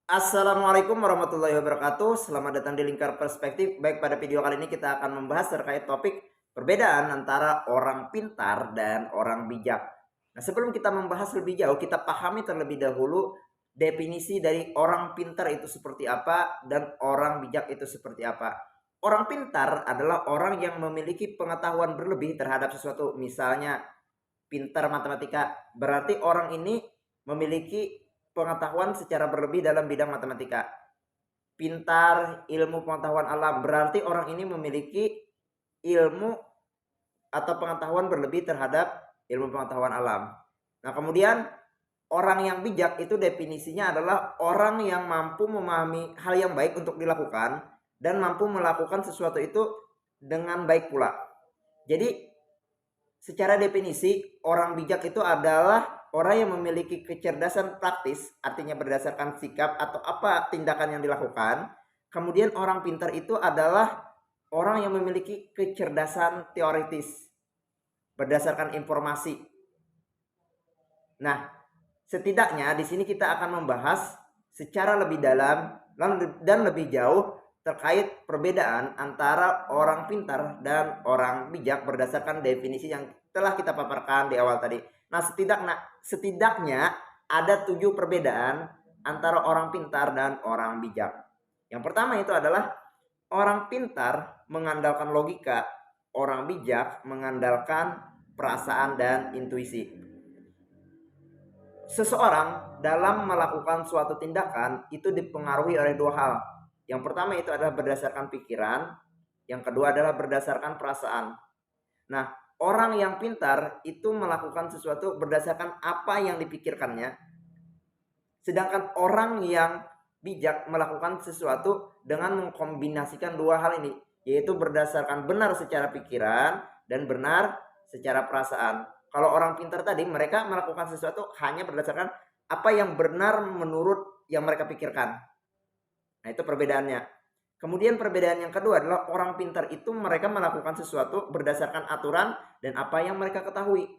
Assalamualaikum warahmatullahi wabarakatuh. Selamat datang di Lingkar Perspektif. Baik, pada video kali ini kita akan membahas terkait topik perbedaan antara orang pintar dan orang bijak. Nah, sebelum kita membahas lebih jauh, kita pahami terlebih dahulu definisi dari orang pintar itu seperti apa dan orang bijak itu seperti apa. Orang pintar adalah orang yang memiliki pengetahuan berlebih terhadap sesuatu. Misalnya pintar matematika, berarti orang ini memiliki pengetahuan secara berlebih dalam bidang matematika. Pintar ilmu pengetahuan alam, berarti orang ini memiliki ilmu atau pengetahuan berlebih terhadap ilmu pengetahuan alam. Nah, kemudian orang yang bijak itu definisinya adalah orang yang mampu memahami hal yang baik untuk dilakukan dan mampu melakukan sesuatu itu dengan baik pula. Jadi secara definisi, orang bijak itu adalah orang yang memiliki kecerdasan praktis, artinya berdasarkan sikap atau apa tindakan yang dilakukan. Kemudian orang pintar itu adalah orang yang memiliki kecerdasan teoritis, berdasarkan informasi. Nah, setidaknya di sini kita akan membahas secara lebih dalam dan lebih jauh terkait perbedaan antara orang pintar dan orang bijak berdasarkan definisi yang telah kita paparkan di awal tadi. Nah, setidaknya ada 7 perbedaan antara orang pintar dan orang bijak. Yang pertama itu adalah orang pintar mengandalkan logika, orang bijak mengandalkan perasaan dan intuisi. Seseorang dalam melakukan suatu tindakan itu dipengaruhi oleh dua hal. Yang pertama itu adalah berdasarkan pikiran, yang kedua adalah berdasarkan perasaan. Nah, orang yang pintar itu melakukan sesuatu berdasarkan apa yang dipikirkannya, sedangkan orang yang bijak melakukan sesuatu dengan mengkombinasikan dua hal ini, yaitu berdasarkan benar secara pikiran dan benar secara perasaan. Kalau orang pintar tadi, mereka melakukan sesuatu hanya berdasarkan apa yang benar menurut yang mereka pikirkan. Nah, itu perbedaannya. Kemudian perbedaan yang kedua adalah orang pintar itu mereka melakukan sesuatu berdasarkan aturan dan apa yang mereka ketahui.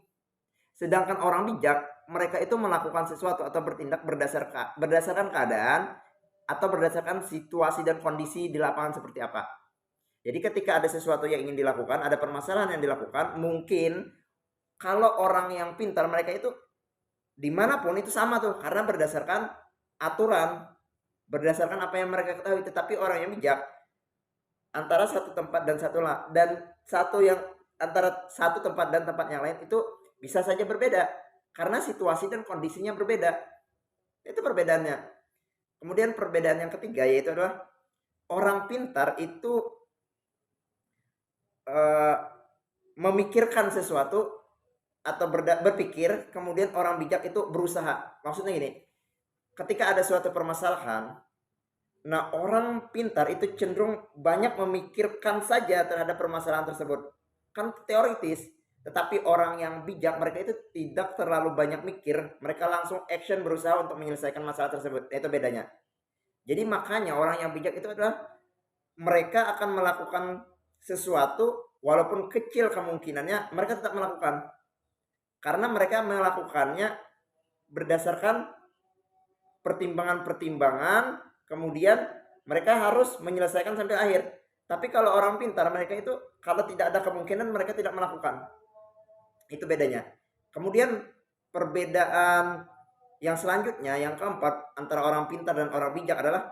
Sedangkan orang bijak, mereka itu melakukan sesuatu atau bertindak berdasarkan keadaan atau berdasarkan situasi dan kondisi di lapangan seperti apa. Jadi ketika ada sesuatu yang ingin dilakukan, ada permasalahan yang dilakukan, mungkin kalau orang yang pintar mereka itu dimanapun itu sama tuh, karena berdasarkan aturan, berdasarkan apa yang mereka ketahui. Tetapi orang yang bijak antara satu tempat dan antara satu tempat dan tempat yang lain itu bisa saja berbeda karena situasi dan kondisinya berbeda. Itu perbedaannya. Kemudian perbedaan yang ketiga yaitu adalah orang pintar itu memikirkan sesuatu atau berpikir, kemudian orang bijak itu berusaha. Maksudnya gini, ketika ada suatu permasalahan, nah orang pintar itu cenderung banyak memikirkan saja terhadap permasalahan tersebut. Kan teoritis, tetapi orang yang bijak mereka itu tidak terlalu banyak mikir, mereka langsung action berusaha untuk menyelesaikan masalah tersebut. Itu bedanya. Jadi makanya orang yang bijak itu adalah mereka akan melakukan sesuatu walaupun kecil kemungkinannya, mereka tetap melakukan. Karena mereka melakukannya berdasarkan pertimbangan-pertimbangan, kemudian mereka harus menyelesaikan sampai akhir. Tapi kalau orang pintar, mereka itu kalau tidak ada kemungkinan mereka tidak melakukan. Itu bedanya. Kemudian perbedaan yang selanjutnya, yang keempat, antara orang pintar dan orang bijak adalah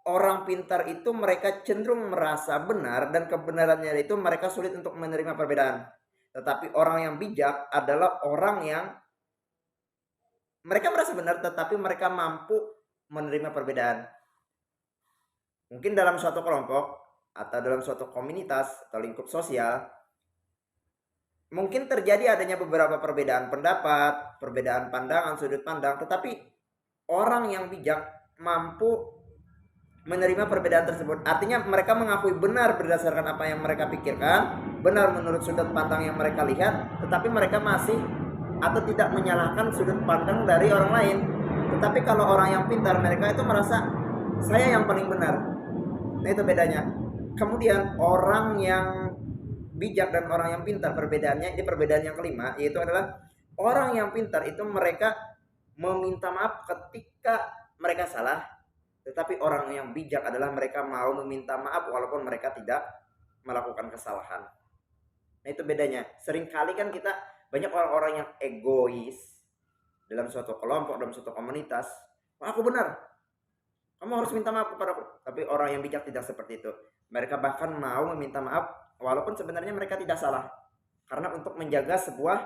orang pintar itu mereka cenderung merasa benar dan kebenarannya itu mereka sulit untuk menerima perbedaan. Tetapi orang yang bijak adalah orang yang mereka merasa benar tetapi mereka mampu menerima perbedaan. Mungkin dalam suatu kelompok atau dalam suatu komunitas atau lingkup sosial mungkin terjadi adanya beberapa perbedaan pendapat, perbedaan pandangan, sudut pandang, tetapi orang yang bijak mampu menerima perbedaan tersebut. Artinya mereka mengakui benar berdasarkan apa yang mereka pikirkan, benar menurut sudut pandang yang mereka lihat, tetapi mereka masih atau tidak menyalahkan sudut pandang dari orang lain. Tetapi kalau orang yang pintar, mereka itu merasa saya yang paling benar. Nah, itu bedanya. Kemudian orang yang bijak dan orang yang pintar, perbedaannya ini perbedaan yang kelima, yaitu adalah orang yang pintar itu mereka meminta maaf ketika mereka salah. Tetapi orang yang bijak adalah mereka mau meminta maaf walaupun mereka tidak melakukan kesalahan. Nah, itu bedanya. Seringkali kan kita banyak orang-orang yang egois dalam suatu kelompok, dalam suatu komunitas. "Oh, aku benar, kamu harus minta maaf kepada aku." Tapi orang yang bijak tidak seperti itu. Mereka bahkan mau meminta maaf walaupun sebenarnya mereka tidak salah. Karena untuk menjaga sebuah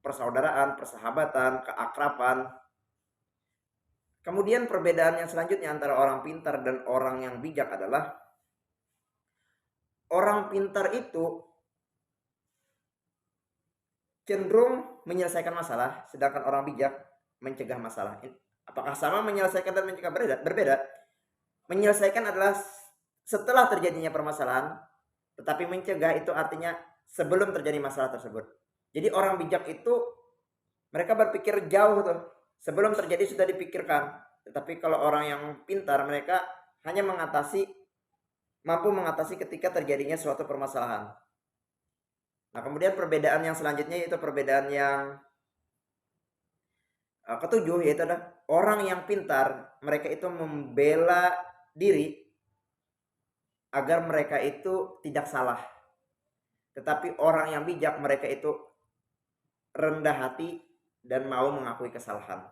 persaudaraan, persahabatan, keakraban. Kemudian perbedaan yang selanjutnya antara orang pintar dan orang yang bijak adalah orang pintar itu cenderung menyelesaikan masalah, sedangkan orang bijak mencegah masalah. Apakah sama menyelesaikan dan mencegah? Berbeda. Menyelesaikan adalah setelah terjadinya permasalahan, tetapi mencegah itu artinya sebelum terjadi masalah tersebut. Jadi orang bijak itu mereka berpikir jauh tuh. Sebelum terjadi sudah dipikirkan. Tetapi kalau orang yang pintar mereka hanya mampu mengatasi ketika terjadinya suatu permasalahan. Nah, kemudian perbedaan yang selanjutnya yaitu perbedaan yang ketujuh, yaitu adalah orang yang pintar mereka itu membela diri agar mereka itu tidak salah. Tetapi orang yang bijak mereka itu rendah hati dan mau mengakui kesalahan.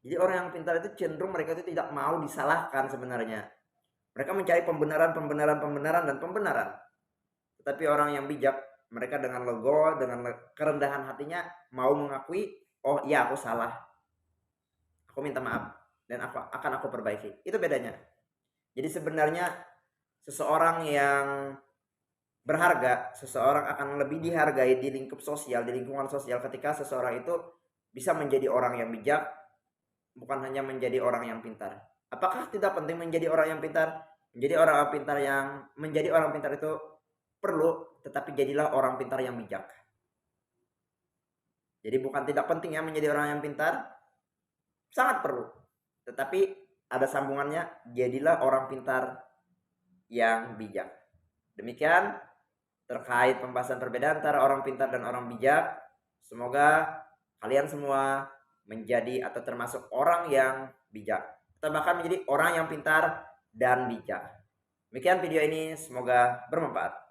Jadi orang yang pintar itu cenderung mereka itu tidak mau disalahkan sebenarnya. Mereka mencari pembenaran dan pembenaran. Tetapi orang yang bijak, mereka dengan legowo, dengan kerendahan hatinya mau mengakui, oh iya aku salah. Aku minta maaf dan akan aku perbaiki. Itu bedanya. Jadi sebenarnya seseorang yang berharga, seseorang akan lebih dihargai di lingkup sosial, di lingkungan sosial ketika seseorang itu bisa menjadi orang yang bijak, bukan hanya menjadi orang yang pintar. Apakah tidak penting menjadi orang yang pintar? Menjadi orang pintar itu perlu, tetapi jadilah orang pintar yang bijak. Jadi bukan tidak penting ya menjadi orang yang pintar, sangat perlu. Tetapi ada sambungannya, jadilah orang pintar yang bijak. Demikian terkait pembahasan perbedaan antara orang pintar dan orang bijak. Semoga kalian semua menjadi atau termasuk orang yang bijak, atau bahkan menjadi orang yang pintar dan bijak. Demikian video ini, semoga bermanfaat.